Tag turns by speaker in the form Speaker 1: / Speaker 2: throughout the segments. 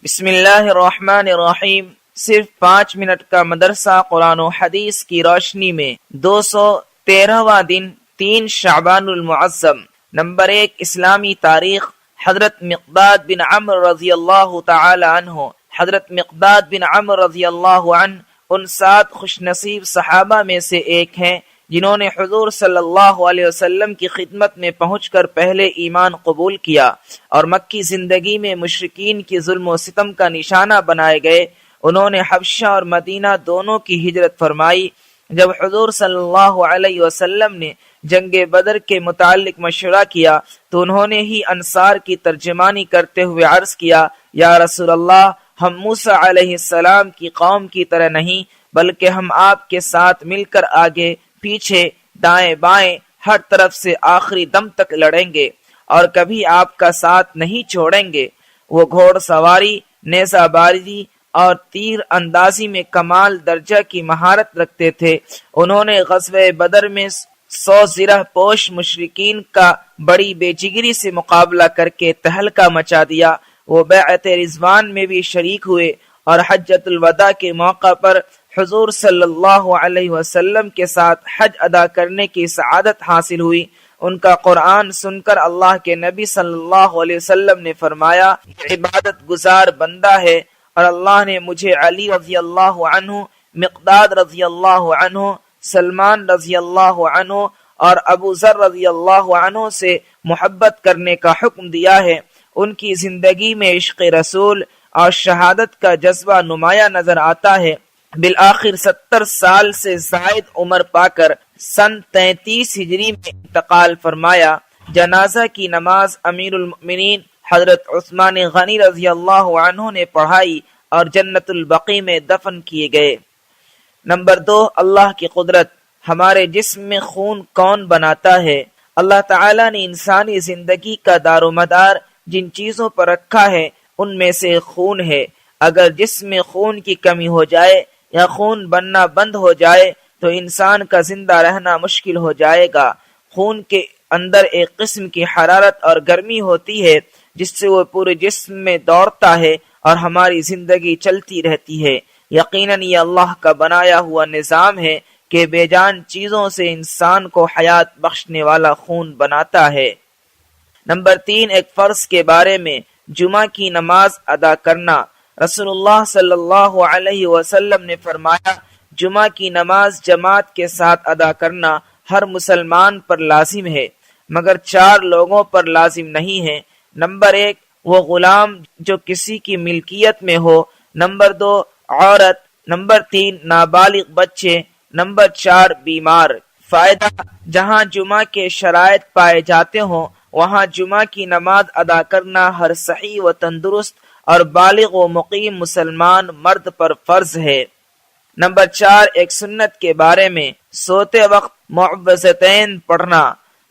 Speaker 1: بسم اللہ الرحمن الرحیم۔ صرف 5 منٹ کا مدرسہ قرآن و حدیث کی روشنی میں 213واں دن 3 شعبان المعظم۔ نمبر 1، اسلامی تاریخ۔ حضرت مقداد بن عمرو رضی اللہ تعالی عنہ۔ حضرت مقداد بن عمرو رضی اللہ عنہ ان 7 خوش نصیب صحابہ میں سے ایک ہیں جنہوں نے حضور صلی اللہ علیہ وسلم کی خدمت میں پہنچ کر پہلے ایمان قبول کیا اور مکی زندگی میں مشرکین کی ظلم و ستم کا نشانہ بنائے گئے۔ انہوں نے حبشہ اور مدینہ دونوں کی ہجرت فرمائی۔ جب حضور صلی اللہ علیہ وسلم نے جنگ بدر کے متعلق مشورہ کیا تو انہوں نے ہی انصار کی ترجمانی کرتے ہوئے عرض کیا، یا رسول اللہ، ہم موسیٰ علیہ السلام کی قوم کی طرح نہیں بلکہ ہم آپ کے ساتھ مل کر آگے پیچھے دائیں بائیں ہر طرف سے آخری دم تک لڑیں گے اور کبھی آپ کا ساتھ نہیں چھوڑیں گے۔ وہ گھوڑ سواری، نیزہ بازی اور تیر اندازی میں کمال درجہ کی مہارت رکھتے تھے۔ انہوں نے غزوہ بدر میں 100 زرہ پوش مشرکین کا بڑی بے جگری سے مقابلہ کر کے تہلکہ مچا دیا۔ وہ بیعت رضوان میں بھی شریک ہوئے اور حجۃ الوداع کے موقع پر حضور صلی اللہ علیہ وسلم کے ساتھ حج ادا کرنے کی سعادت حاصل ہوئی۔ ان کا قرآن سن کر اللہ کے نبی صلی اللہ علیہ وسلم نے فرمایا، عبادت گزار بندہ ہے، اور اللہ نے مجھے علی رضی اللہ عنہ، مقداد رضی اللہ عنہ، سلمان رضی اللہ عنہ اور ابو ذر رضی اللہ عنہ سے محبت کرنے کا حکم دیا ہے۔ ان کی زندگی میں عشق رسول اور شہادت کا جذبہ نمایاں نظر آتا ہے۔ بالآخر 70 سال سے زائد عمر پا کر سن 33 ہجری میں انتقال فرمایا۔ جنازہ کی نماز امیر المؤمنین حضرت عثمان غنی رضی اللہ عنہ نے پڑھائی اور جنت البقیع میں دفن کیے گئے۔ نمبر 2، اللہ کی قدرت۔ ہمارے جسم میں خون کون بناتا ہے؟ اللہ تعالیٰ نے انسانی زندگی کا دار و مدار جن چیزوں پر رکھا ہے ان میں سے خون ہے۔ اگر جسم میں خون کی کمی ہو جائے یا خون بننا بند ہو جائے تو انسان کا زندہ رہنا مشکل ہو جائے گا۔ خون کے اندر ایک قسم کی حرارت اور گرمی ہوتی ہے جس سے وہ پورے جسم میں دوڑتا ہے اور ہماری زندگی چلتی رہتی ہے۔ یقیناً یہ اللہ کا بنایا ہوا نظام ہے کہ بے جان چیزوں سے انسان کو حیات بخشنے والا خون بناتا ہے۔ نمبر 3، ایک فرض کے بارے میں جمعہ کی نماز ادا کرنا۔ رسول اللہ صلی اللہ علیہ وسلم نے فرمایا، جمعہ کی نماز جماعت کے ساتھ ادا کرنا ہر مسلمان پر لازم ہے مگر 4 لوگوں پر لازم نہیں ہے۔ نمبر 1، وہ غلام جو کسی کی ملکیت میں ہو۔ نمبر 2، عورت۔ نمبر 3، نابالغ بچے۔ نمبر 4، بیمار۔ فائدہ، جہاں جمعہ کے شرائط پائے جاتے ہوں وہاں جمعہ کی نماز ادا کرنا ہر صحیح و تندرست اور بالغ و مقیم مسلمان مرد پر فرض ہے۔ نمبر 4، ایک سنت کے بارے میں سوتے وقت معوذتین پڑھنا۔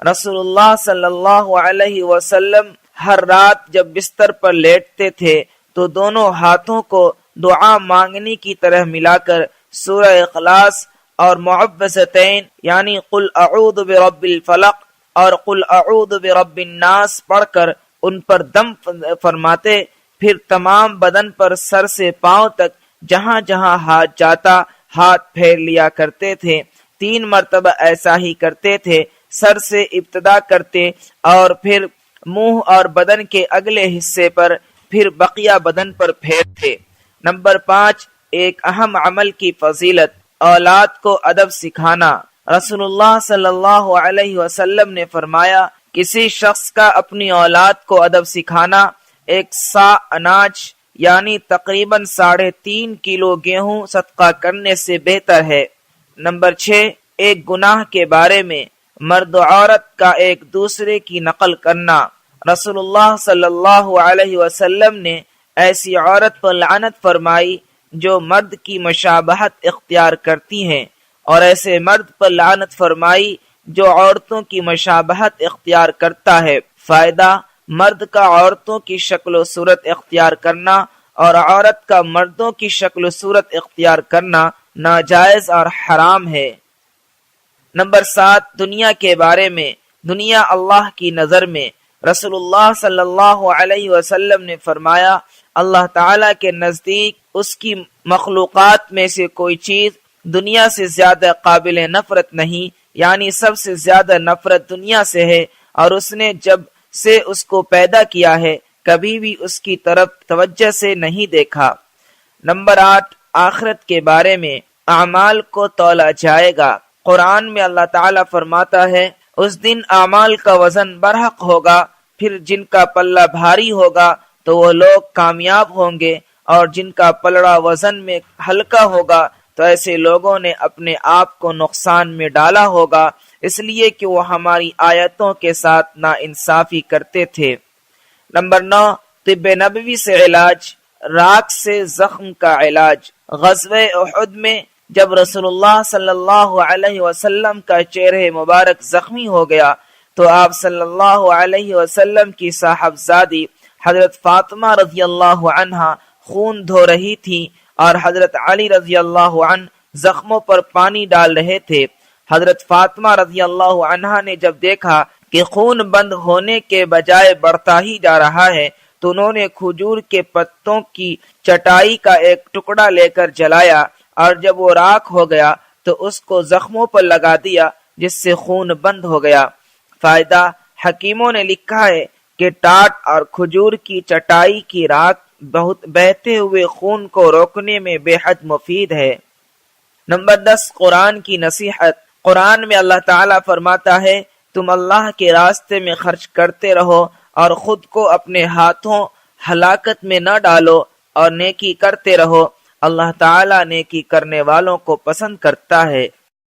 Speaker 1: رسول اللہ صلی اللہ علیہ وسلم ہر رات جب بستر پر لیٹتے تھے تو دونوں ہاتھوں کو دعا مانگنے کی طرح ملا کر سورہ اخلاص اور معوذتین یعنی قل اعوذ برب الفلق اور قل اعوذ برب الناس پڑھ کر ان پر دم فرماتے، پھر تمام بدن پر سر سے پاؤں تک جہاں جہاں ہاتھ جاتا ہاتھ پھیر لیا کرتے تھے۔ 3 مرتبہ ایسا ہی کرتے تھے۔ سر سے ابتدا کرتے اور پھر منہ اور بدن کے اگلے حصے پر، پھر بقیہ بدن پر پھیرتے۔ نمبر 5، ایک اہم عمل کی فضیلت، اولاد کو ادب سکھانا۔ رسول اللہ صلی اللہ علیہ وسلم نے فرمایا، کسی شخص کا اپنی اولاد کو ادب سکھانا 1 صاع اناج یعنی تقریباً 3.5 کلو گیہوں صدقہ کرنے سے بہتر ہے۔ نمبر 6، ایک گناہ کے بارے میں مرد و عورت کا ایک دوسرے کی نقل کرنا۔ رسول اللہ صلی اللہ علیہ وسلم نے ایسی عورت پر لعنت فرمائی جو مرد کی مشابہت اختیار کرتی ہیں، اور ایسے مرد پر لعنت فرمائی جو عورتوں کی مشابہت اختیار کرتا ہے۔ فائدہ، مرد کا عورتوں کی شکل و صورت اختیار کرنا اور عورت کا مردوں کی شکل و صورت اختیار کرنا ناجائز اور حرام ہے۔ نمبر 7، دنیا کے بارے میں۔ دنیا اللہ کی نظر میں رسول اللہ صلی اللہ علیہ وسلم نے فرمایا، اللہ تعالیٰ کے نزدیک اس کی مخلوقات میں سے کوئی چیز دنیا سے زیادہ قابل نفرت نہیں، یعنی سب سے زیادہ نفرت دنیا سے ہے، اور اس نے جب سے اس کو پیدا کیا ہے کبھی بھی اس کی طرف توجہ سے نہیں دیکھا۔ نمبر 8، آخرت کے بارے میں اعمال کو تولا جائے گا۔ قرآن میں اللہ تعالیٰ فرماتا ہے اس دن اعمال کا وزن برحق ہوگا، پھر جن کا پلہ بھاری ہوگا تو وہ لوگ کامیاب ہوں گے، اور جن کا پلڑا وزن میں ہلکا ہوگا تو ایسے لوگوں نے اپنے آپ کو نقصان میں ڈالا ہوگا، اس لیے کہ وہ ہماری آیتوں کے ساتھ ناانصافی کرتے تھے۔ نمبر 9، طب نبوی سے علاج، راکھ سے زخم کا علاج۔ غزوہ احد میں جب رسول اللہ صلی اللہ علیہ وسلم کا چہرہ مبارک زخمی ہو گیا تو آپ صلی اللہ علیہ وسلم کی صاحبزادی حضرت فاطمہ رضی اللہ عنہا خون دھو رہی تھی اور حضرت علی رضی اللہ عنہ زخموں پر پانی ڈال رہے تھے۔ حضرت فاطمہ رضی اللہ عنہا نے جب دیکھا کہ خون بند ہونے کے بجائے بڑھتا ہی جا رہا ہے تو انہوں نے کھجور کے پتوں کی چٹائی کا ایک ٹکڑا لے کر جلایا، اور جب وہ راکھ ہو گیا تو اس کو زخموں پر لگا دیا جس سے خون بند ہو گیا۔ فائدہ، حکیموں نے لکھا ہے کہ ٹاٹ اور کھجور کی چٹائی کی راکھ بہت بہتے ہوئے خون کو روکنے میں بے حد مفید ہے۔ نمبر 10، قرآن کی نصیحت۔ قرآن میں اللہ تعالیٰ فرماتا ہے تم اللہ کے راستے میں خرچ کرتے رہو اور خود کو اپنے ہاتھوں ہلاکت میں نہ ڈالو اور نیکی کرتے رہو، اللہ تعالیٰ نیکی کرنے والوں کو پسند کرتا ہے۔